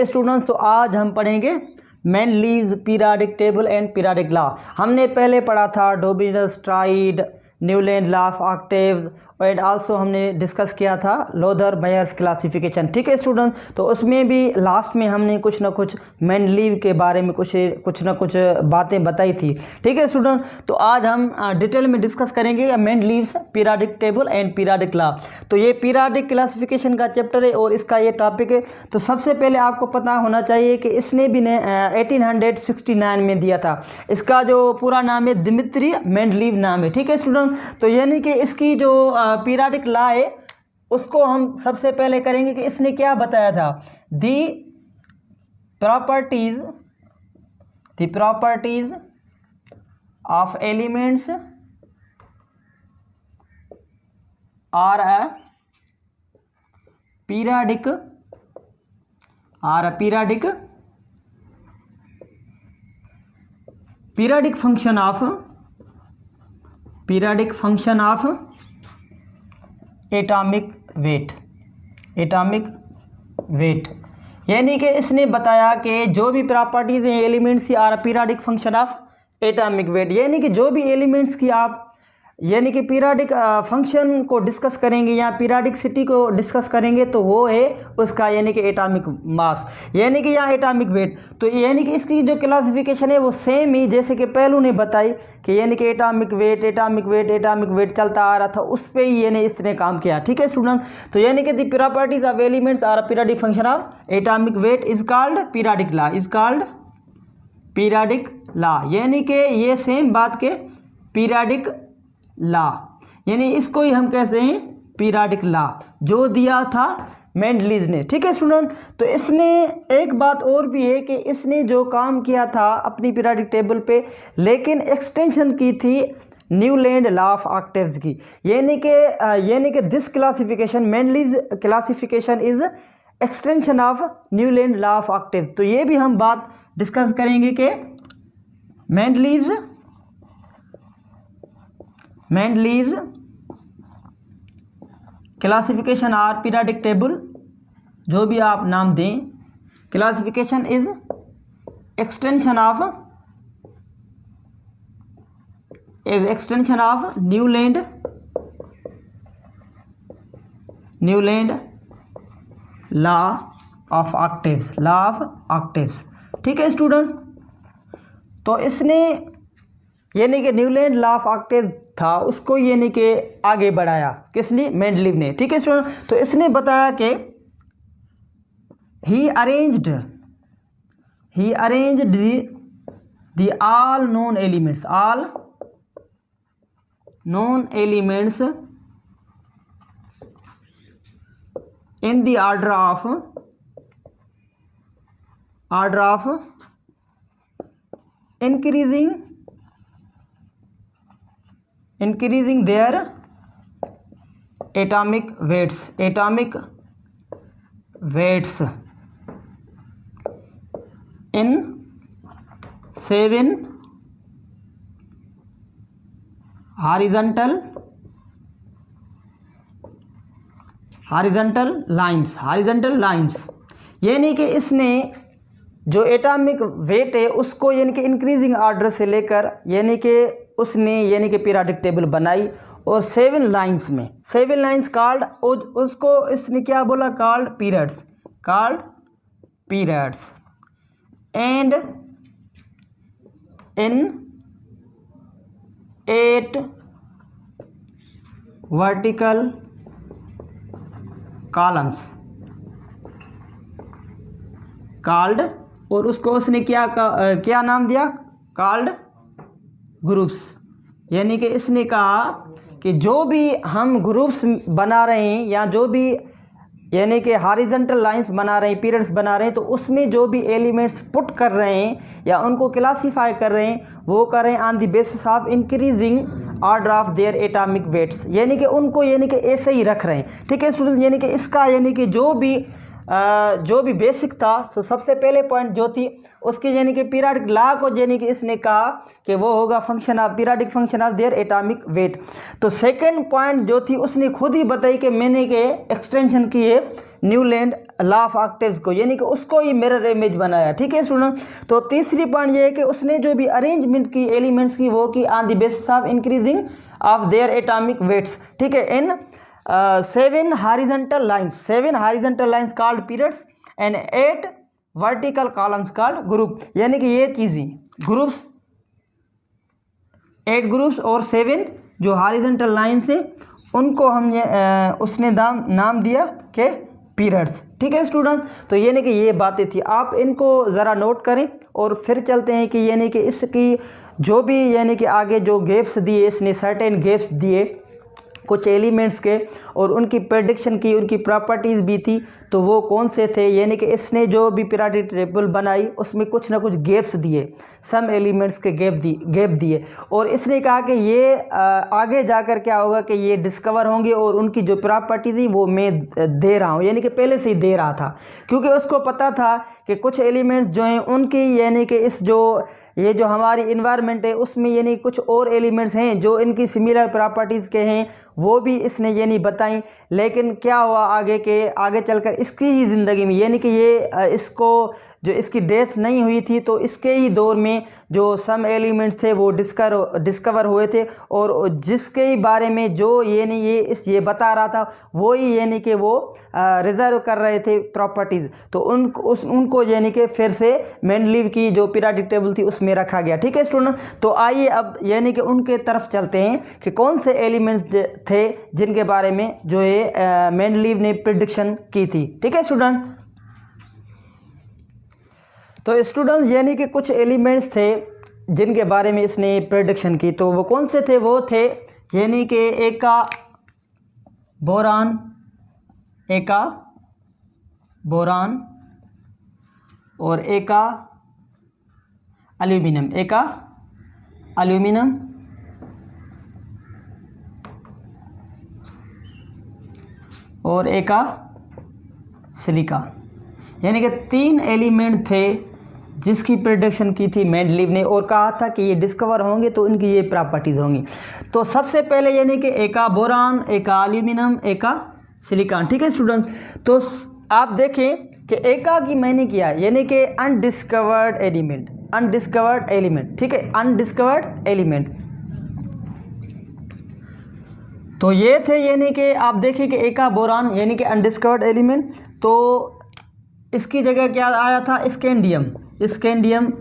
है स्टूडेंट्स, तो आज हम पढ़ेंगे Mendeleev's periodic table and periodic law. हमने पहले पढ़ा था Dobereiner's triad, Newland law of octaves and also हमने डिस्कस किया था लोथर मायर्स क्लासिफिकेशन। ठीक है स्टूडेंट, तो उसमें भी लास्ट में हमने कुछ ना कुछ मेंडलीव के बारे में कुछ ना कुछ बातें बताई थी। ठीक है स्टूडेंट, तो आज हम डिटेल में डिस्कस करेंगे Mendeleev's periodic table and periodic law. तो ये पीरियोडिक क्लासिफिकेशन का चैप्टर है और इसका ये टॉपिक है। तो सबसे पहले आपको पता होना चाहिए कि इसने भी 1869 में दिया था। इसका जो पूरा नाम है दिमित्री मेंडलीव नाम है। ठीक है स्टूडेंट, तो यानी कि इसकी जो पीरियोडिक लॉ है उसको हम सबसे पहले करेंगे कि इसने क्या बताया था। The properties of elements are a periodic function of atomic weight. यानी कि इसने बताया कि जो भी प्रॉपर्टीज हैं एलिमेंट्स की are periodic function of atomic weight. यानी कि जो भी एलिमेंट्स की आप यानी कि पीरियोडिक फंक्शन को डिस्कस करेंगे या पीरियोडिसिटी को डिस्कस करेंगे तो वो है उसका यानी कि एटॉमिक मास यानी कि या एटॉमिक वेट। तो यानी कि इसकी जो क्लासिफिकेशन है वो सेम ही जैसे कि पहलू ने बताई कि यानी कि एटॉमिक वेट चलता आ रहा था, उस पर ही यानी इसने काम किया। ठीक है स्टूडेंट, तो यानी कि the properties of elements are periodic function of atomic weight is called periodic law. यानी कि ये सेम बात के पीरियोडिक लॉ यानी इसको ही हम कहते हैं पीरियोडिक लॉ जो दिया था मेंडलीव ने। ठीक है स्टूडेंट, तो इसने एक बात और भी है कि इसने जो काम किया था अपनी पीरियोडिक टेबल पे, लेकिन एक्सटेंशन की थी न्यूलैंड लॉ ऑफ ऑक्टेव्स की। यानी कि this classification Mendeleev classification is extension of Newland law of octave. तो ये भी हम बात डिस्कस करेंगे कि Mendeleev's classification or periodic table, जो भी आप नाम दें, classification is extension of Newland law of octaves. ठीक है स्टूडेंट, तो इसने यानी कि न्यूलैंड लॉ ऑफ ऑक्टेव था उसको यानी कि आगे बढ़ाया किसने, मेंडलीव ने। ठीक है स्टूडेंट, तो इसने बताया कि he arranged the all known elements in the order of increasing their atomic weights in 7 horizontal lines। यानी कि इसने जो एटॉमिक वेट है उसको यानी कि इंक्रीजिंग ऑर्डर से लेकर यानी कि उसने यानी कि पीरियोडिक टेबल बनाई और 7 लाइंस कॉल्ड, उसको इसने क्या बोला, called periods and in 8 vertical columns called, और उसको उसने क्या नाम दिया, कॉल्ड ग्रुप्स। यानी कि इसने कहा कि जो भी हम ग्रुप्स बना रहे हैं या जो भी यानी कि हॉरिजॉन्टल लाइंस बना रहे हैं, पीरियड्स बना रहे हैं, तो उसमें जो भी एलिमेंट्स पुट कर रहे हैं या उनको क्लासीफाई कर रहे हैं वो कर रहे हैं on the basis of increasing order of their atomic weights. यानी कि उनको यानी कि ऐसे ही रख रहे हैं। ठीक है स्टूडेंट, यानी कि इसका यानी कि जो भी बेसिक था, तो सबसे पहले पॉइंट जो थी उसकी यानी कि पीरियोडिक लॉ को यानी कि इसने कहा कि वो होगा function of periodic function of their atomic weight. तो सेकंड पॉइंट जो थी उसने खुद ही बताई कि मैंने के एक्सटेंशन की है न्यूलैंड लॉ ऑफ ऑक्टेव्स को, यानी कि उसको ही मिरर इमेज बनाया। ठीक है स्टूडेंट। तो तीसरी पॉइंट ये है कि उसने जो भी अरेंजमेंट की एलिमेंट्स की वो की on the basis of increasing of their atomic weights. ठीक है, in 7 horizontal lines called periods and 8 vertical columns called group. यानी कि ये चीज़ें ग्रुप्स, 8 ग्रुप्स और 7 जो हॉरिजॉन्टल लाइंस है उनको हमने उसने नाम दिया कि पीरियड्स। ठीक है स्टूडेंट। तो यानी कि ये बातें थी, आप इनको ज़रा नोट करें और फिर चलते हैं कि यानी कि इसकी जो भी यानी कि आगे जो गैप्स दिए, इसने सर्टेन गैप्स दिए कुछ एलिमेंट्स के और उनकी प्रेडिक्शन की, उनकी प्रॉपर्टीज़ भी थी, तो वो कौन से थे। यानी कि इसने जो भी पीरियोडिक टेबल बनाई उसमें कुछ ना कुछ गैप्स दिए, सम एलिमेंट्स के गैप दिए और इसने कहा कि ये आगे जाकर क्या होगा कि ये डिस्कवर होंगे और उनकी जो प्रॉपर्टी थी वो मैं दे रहा हूँ, यानी कि पहले से ही दे रहा था, क्योंकि उसको पता था कि कुछ एलिमेंट्स जो हैं उनकी यानी कि इस जो ये जो हमारी इन्वायरमेंट है उसमें यानी कुछ और एलिमेंट्स हैं जो इनकी सिमिलर प्रॉपर्टीज़ के हैं, वो भी इसने यानी बताई। लेकिन क्या हुआ आगे चलकर इसकी ही ज़िंदगी में, यानी कि ये इसको जो इसकी डेथ नहीं हुई थी तो इसके ही दौर में जो सम एलिमेंट्स थे वो डिस्कवर हुए थे और जिसके ही बारे में जो यानी ये बता रहा था वो ही यानी कि वो रिजर्व कर रहे थे प्रॉपर्टीज़, तो उनको यानी कि फिर से मेंडलीव की जो पीरियोडिक टेबल थी उसमें रखा गया। ठीक है स्टूडेंट। तो आइए अब यानी कि उनके तरफ चलते हैं कि कौन से एलिमेंट्स थे जिनके बारे में जो है मेंडलीव ने प्रिडिक्शन की थी। ठीक है स्टूडेंट। तो स्टूडेंट्स यानी कि कुछ एलिमेंट्स थे जिनके बारे में इसने प्रेडिक्शन की, तो वो कौन से थे, वो थे यानी कि एका बोरान और एका एल्यूमिनियम और एका सिलिकॉन। यानी कि 3 एलिमेंट थे जिसकी प्रेडिक्शन की थी मेंडलीव ने और कहा था कि ये डिस्कवर होंगे तो इनकी ये प्रॉपर्टीज़ होंगी। तो सबसे पहले यानी कि एका बोरान, एका एल्यूमिनियम, एका सिलिकॉन। ठीक है स्टूडेंट। तो आप देखें कि एका की मैंने किया यानी कि अनडिस्कवर्ड एलिमेंट। ठीक है, अनडिस्कवर्ड एलिमेंट। तो ये थे यानी कि आप देखिए कि एका बोरान यानी कि अनडिस्कवर्ड एलिमेंट, तो इसकी जगह क्या आया था, स्कैंडियम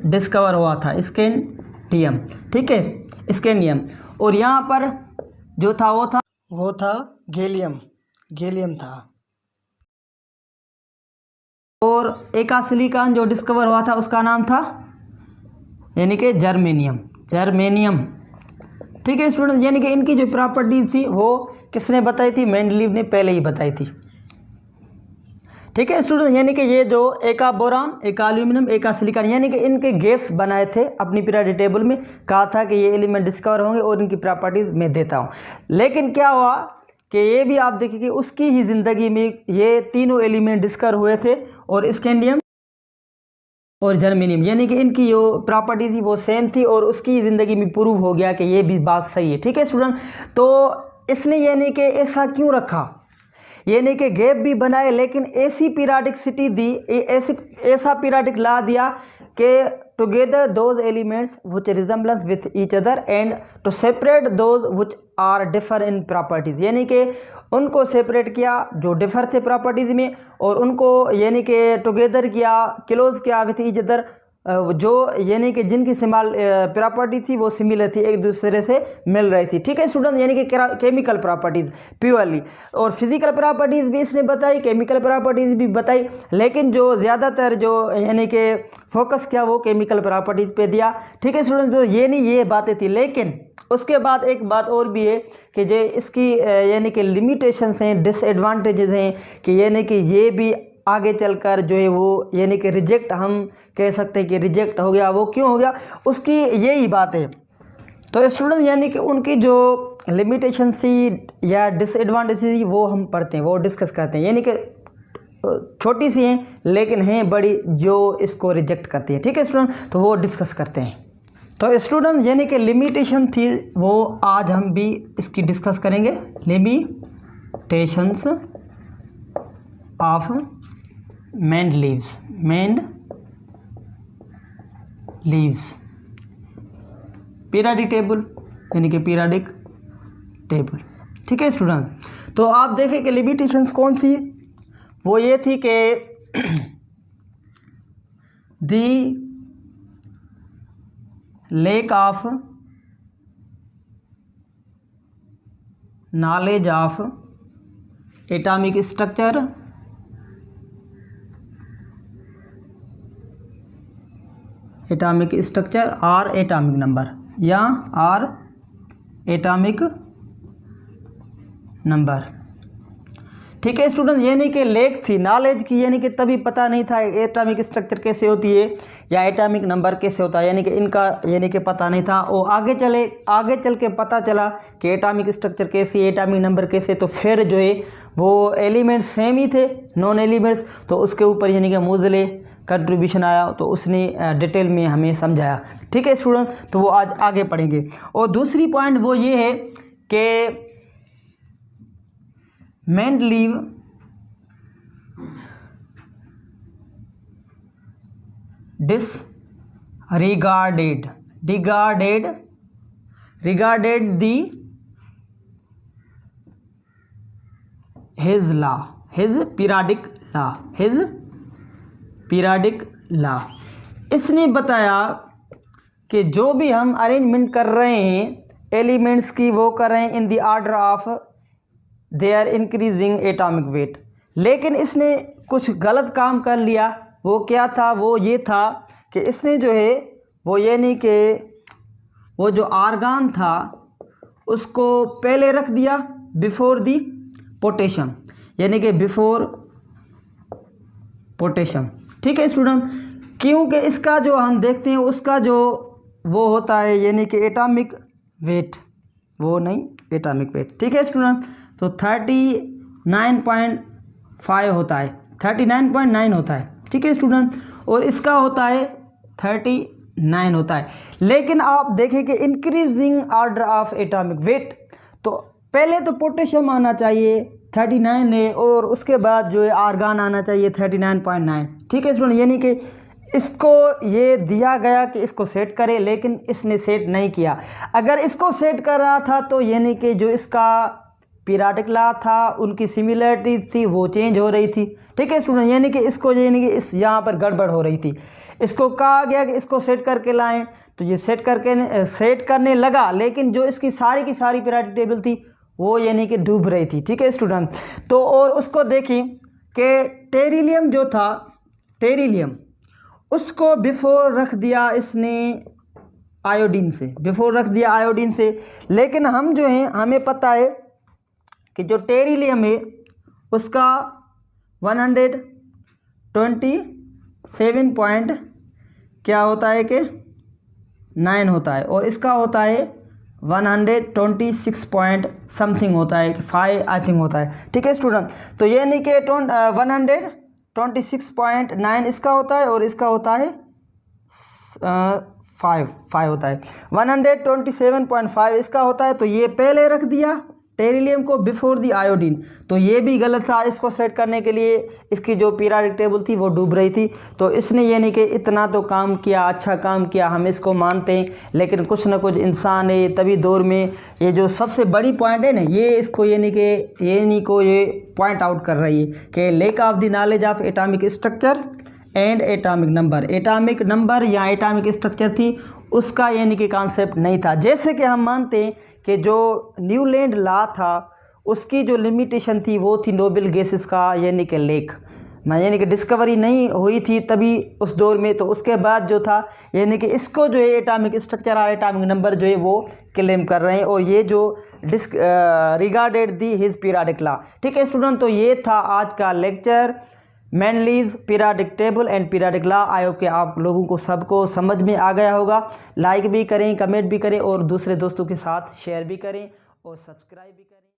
डिस्कवर हुआ था, स्कैंडियम। ठीक है, स्कैंडियम। और यहाँ पर जो था वो था गैलियम था। और एका सिलिकॉन जो डिस्कवर हुआ था उसका नाम था यानी कि जर्मेनियम। ठीक है स्टूडेंट। यानी कि इनकी जो प्रॉपर्टीज थी वो किसने बताई थी, मेंडलीव ने पहले ही बताई थी। ठीक है स्टूडेंट। यानी कि ये जो एका बोरान, एका एल्यूमिनियम, एका सिलिकॉन यानी कि इनके गैप्स बनाए थे अपनी पीरियोडिक टेबल में, कहा था कि ये एलिमेंट डिस्कवर होंगे और इनकी प्रॉपर्टीज मैं देता हूँ। लेकिन क्या हुआ कि ये भी आप देखिए कि उसकी ही ज़िंदगी में ये तीनों एलिमेंट डिस्कवर हुए थे और स्कैंडियम और जर्मेनियम यानी कि इनकी जो प्रॉपर्टी थी वो सेम थी और उसकी ज़िंदगी में प्रूव हो गया कि ये भी बात सही है। ठीक है स्टूडेंट। तो इसने यानी कि ऐसा क्यों रखा, यानी कि गैप भी बनाए लेकिन ऐसी पीरियोडिसिटी दी, ऐसा पीरियोडिक ला दिया कि together those elements which resemblance with each other and to separate those which are differ in properties, यानी कि उनको सेपरेट किया जो डिफर थे प्रॉपर्टीज़ में और उनको यानी कि टुगेदर किया, क्लोज किया विथ ईच अदर, जो यानी कि जिनकी प्रॉपर्टी थी वो सिमिलर थी, एक दूसरे से मिल रही थी। ठीक है स्टूडेंट। यानी कि केमिकल प्रॉपर्टीज़ प्योरली और फिजिकल प्रॉपर्टीज़ भी इसने बताई, केमिकल प्रॉपर्टीज़ भी बताई, लेकिन जो ज़्यादातर जो यानी कि फोकस किया वो केमिकल प्रॉपर्टीज़ पे दिया। ठीक है स्टूडेंट। तो ये बातें थी, लेकिन उसके बाद एक बात और भी है कि जो इसकी यानी कि लिमिटेशंस हैं, डिसएडवांटेजेस हैं कि यानी कि ये भी आगे चलकर जो है वो यानी कि रिजेक्ट, हम कह सकते हैं कि रिजेक्ट हो गया। वो क्यों हो गया, उसकी यही बात है। तो स्टूडेंट यानी कि उनकी जो लिमिटेशन थी या डिसएडवांटेज थी वो हम पढ़ते हैं, वो डिस्कस करते हैं, यानी कि छोटी सी हैं लेकिन हैं बड़ी जो इसको रिजेक्ट करती है। ठीक है स्टूडेंट। तो वो डिस्कस करते हैं। तो स्टूडेंट यानी कि लिमिटेशन थी वो आज हम भी इसकी डिस्कस करेंगे, limitations of Mendeleev's periodic table यानी कि पीरियडिक टेबल। ठीक है स्टूडेंट, तो आप देखें कि लिमिटेशंस कौन सी, वो ये थी कि the lack of knowledge of atomic structure और एटॉमिक नंबर या और एटॉमिक नंबर। ठीक है स्टूडेंट, यानी कि लेक थी नॉलेज की, यानी कि तभी पता नहीं था एटॉमिक स्ट्रक्चर कैसे होती है या एटॉमिक नंबर कैसे होता है, यानी कि इनका यानी कि पता नहीं था। और आगे चल के पता चला कि एटॉमिक स्ट्रक्चर कैसी, एटॉमिक नंबर कैसे, तो फिर जो है वो एलिमेंट्स सेम ही थे, नॉन एलिमेंट्स, तो उसके ऊपर यानी कि मोज़ले कंट्रीब्यूशन आया, तो उसने डिटेल में हमें समझाया। ठीक है स्टूडेंट, तो वो आज आगे पढ़ेंगे। और दूसरी पॉइंट वो ये है कि Mendeleev disregarded the his periodic law। इसने बताया कि जो भी हम अरेंजमेंट कर रहे हैं एलिमेंट्स की, वो कर रहे हैं in the order of their increasing atomic weight, लेकिन इसने कुछ गलत काम कर लिया। वो क्या था, वो ये था कि इसने जो है वो ये नहीं कि वो जो आर्गान था उसको पहले रख दिया बिफोर दी पोटेशियम, यानी कि बिफोर पोटेशियम। ठीक है स्टूडेंट, क्योंकि इसका जो हम देखते हैं उसका जो वो होता है यानी कि एटॉमिक वेट, वो नहीं एटॉमिक वेट। ठीक है स्टूडेंट, तो 39.5 होता है, 39.9 होता है। ठीक है स्टूडेंट, और इसका होता है 39 होता है। लेकिन आप देखें कि increasing order of atomic wait, तो पहले तो पोटेशियम आना चाहिए 39 है, और उसके बाद जो है आर्गान आना चाहिए 39.9। ठीक है स्टूडेंट, यानी कि इसको ये दिया गया कि इसको सेट करे, लेकिन इसने सेट नहीं किया। अगर इसको सेट कर रहा था तो यानी कि जो इसका पीरियडिक लॉ था उनकी सिमिलरिटी थी वो चेंज हो रही थी। ठीक है स्टूडेंट, यानी कि इसको यानी कि इस यहाँ पर गड़बड़ हो रही थी। इसको कहा गया कि इसको सेट करके लाएं, तो ये सेट करने लगा, लेकिन जो इसकी सारी की सारी पीरियडिक टेबल थी वो यानी कि डूब रही थी। ठीक है स्टूडेंट, तो और उसको देखिए कि टेरिलियम जो था, टेरिलियम उसको बिफोर रख दिया इसने आयोडीन से, बिफोर रख दिया आयोडीन से। लेकिन हम जो हैं हमें पता है कि जो टेरिलियम है उसका 127 पॉइंट क्या होता है कि 9 होता है, और इसका होता है 126 पॉइंट समथिंग होता है कि 5 आई थिंक होता है। ठीक है स्टूडेंट, तो ये नहीं कि 126.9 इसका होता है और इसका होता है 5 होता है, 127.5 इसका होता है। तो ये पहले रख दिया टेरिलियम को बिफोर दी आयोडीन, तो ये भी गलत था। इसको सेट करने के लिए इसकी जो पीरियडिक टेबल थी वो डूब रही थी, तो इसने यानी कि इतना तो काम किया, अच्छा काम किया, हम इसको मानते हैं। लेकिन कुछ ना कुछ इंसान है तभी दौर में, ये जो सबसे बड़ी पॉइंट है ना, ये इसको यानी कि ये पॉइंट आउट कर रही है कि lake of the knowledge of atomic structure and atomic number या एटॉमिक स्ट्रक्चर थी, उसका यानी कि कॉन्सेप्ट नहीं था। जैसे कि हम मानते हैं कि जो न्यूलैंड लॉ था उसकी जो लिमिटेशन थी वो थी नोबल गैसेस का यानी कि लेक, यानी कि डिस्कवरी नहीं हुई थी तभी उस दौर में। तो उसके बाद जो था यानी कि इसको जो है एटॉमिक स्ट्रक्चर और एटॉमिक नंबर जो है वो क्लेम कर रहे हैं, और ये जो regarded the his periodic law. ठीक है स्टूडेंट, तो ये था आज का lecture, Mendeleev's periodic table and periodic law. I hope कि आप लोगों को सबको समझ में आ गया होगा। लाइक भी करें, कमेंट भी करें, और दूसरे दोस्तों के साथ शेयर भी करें और सब्सक्राइब भी करें।